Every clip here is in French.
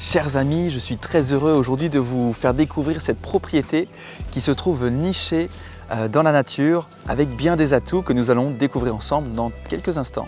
Chers amis, je suis très heureux aujourd'hui de vous faire découvrir cette propriété qui se trouve nichée dans la nature avec bien des atouts que nous allons découvrir ensemble dans quelques instants.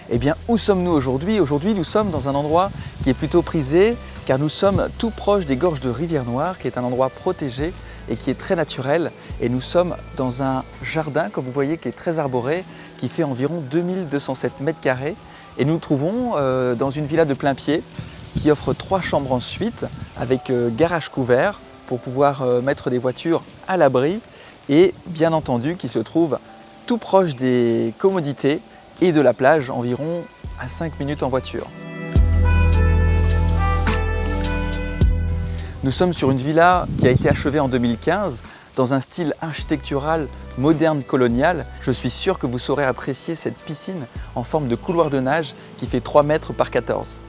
Eh bien, où sommes-nous aujourd'hui? Aujourd'hui, nous sommes dans un endroit qui est plutôt prisé car nous sommes tout proche des gorges de Rivière-Noire, qui est un endroit protégé et qui est très naturel. Et nous sommes dans un jardin, comme vous voyez, qui est très arboré, qui fait environ 2207 mètres carrés. Et nous nous trouvons dans une villa de plein pied qui offre 3 chambres en suite avec garage couvert pour pouvoir mettre des voitures à l'abri et bien entendu qui se trouve tout proche des commodités et de la plage, environ à 5 minutes en voiture. Nous sommes sur une villa qui a été achevée en 2015 dans un style architectural moderne colonial. Je suis sûr que vous saurez apprécier cette piscine en forme de couloir de nage qui fait 3 mètres par 14.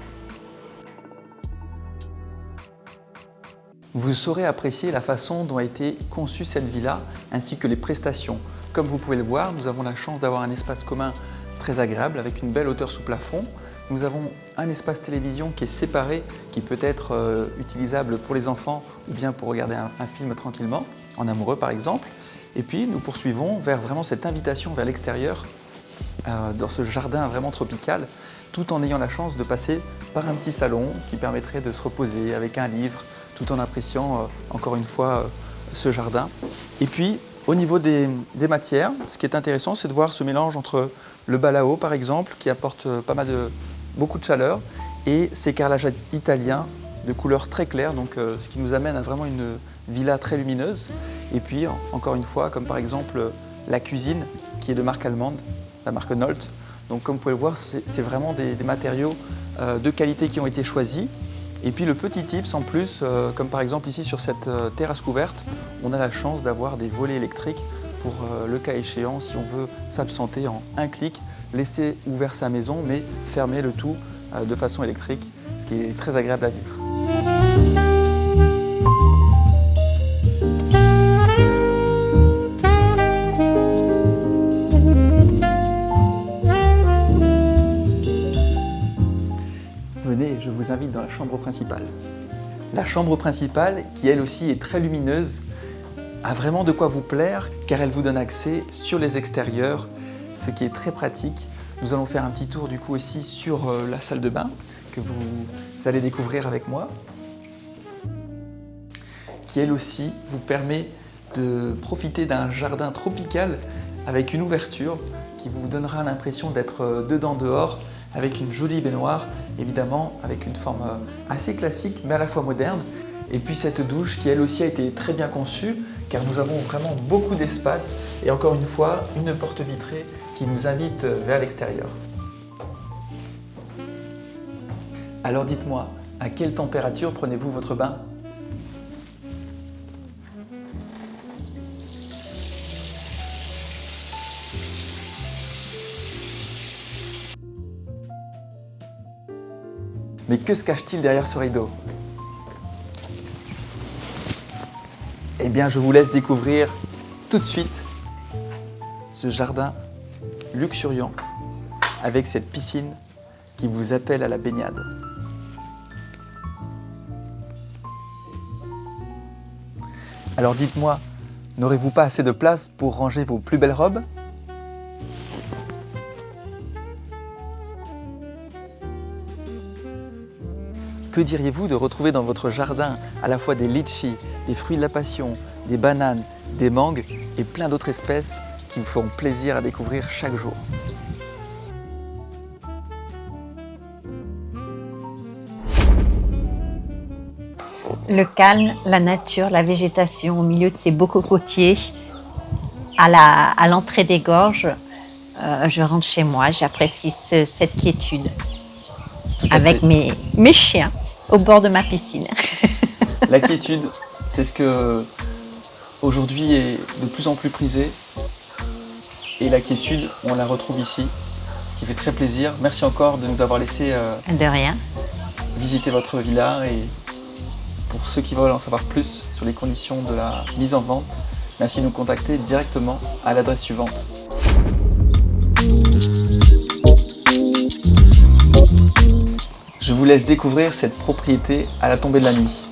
Vous saurez apprécier la façon dont a été conçue cette villa ainsi que les prestations. Comme vous pouvez le voir, nous avons la chance d'avoir un espace commun très agréable avec une belle hauteur sous plafond. Nous avons un espace télévision qui est séparé, qui peut être utilisable pour les enfants ou bien pour regarder un film tranquillement, en amoureux par exemple. Et puis nous poursuivons vers vraiment cette invitation vers l'extérieur, dans ce jardin vraiment tropical, tout en ayant la chance de passer par un petit salon qui permettrait de se reposer avec un livre, tout en appréciant encore une fois ce jardin. Et puis au niveau des matières, ce qui est intéressant, c'est de voir ce mélange entre le balao par exemple, qui apporte beaucoup de chaleur, et ces carrelages italiens de couleur très claire, donc ce qui nous amène à vraiment une villa très lumineuse. Et puis encore une fois, comme par exemple la cuisine qui est de marque allemande, la marque Nolt. Donc comme vous pouvez le voir, c'est vraiment des matériaux de qualité qui ont été choisis. Et puis le petit tips en plus, comme par exemple ici sur cette terrasse couverte, on a la chance d'avoir des volets électriques pour le cas échéant si on veut s'absenter en un clic, laisser ouvert sa maison mais fermer le tout de façon électrique, ce qui est très agréable à vivre. Venez, je vous invite dans la chambre principale. La chambre principale, qui elle aussi est très lumineuse, a vraiment de quoi vous plaire car elle vous donne accès sur les extérieurs, ce qui est très pratique. Nous allons faire un petit tour du coup aussi sur la salle de bain que vous allez découvrir avec moi, qui elle aussi vous permet de profiter d'un jardin tropical avec une ouverture qui vous donnera l'impression d'être dedans dehors avec une jolie baignoire, évidemment avec une forme assez classique mais à la fois moderne. Et puis cette douche qui elle aussi a été très bien conçue car nous avons vraiment beaucoup d'espace et encore une fois une porte vitrée qui nous invite vers l'extérieur. Alors dites-moi, à quelle température prenez-vous votre bain ? Mais que se cache-t-il derrière ce rideau ? Eh bien, je vous laisse découvrir tout de suite ce jardin luxuriant avec cette piscine qui vous appelle à la baignade. Alors dites-moi, n'aurez-vous pas assez de place pour ranger vos plus belles robes ? Que diriez-vous de retrouver dans votre jardin à la fois des litchis, des fruits de la passion, des bananes, des mangues et plein d'autres espèces qui vous feront plaisir à découvrir chaque jour. Le calme, la nature, la végétation au milieu de ces beaux cocotiers, à l'entrée des gorges, je rentre chez moi, j'apprécie cette quiétude avec mes chiens au bord de ma piscine. La quiétude, c'est ce que aujourd'hui est de plus en plus prisé. Et la quiétude, on la retrouve ici, ce qui fait très plaisir. Merci encore de nous avoir laissé de rien. Visiter votre villa et Pour ceux qui veulent en savoir plus sur les conditions de la mise en vente, merci de nous contacter directement à l'adresse suivante. Je vous laisse découvrir cette propriété à la tombée de la nuit.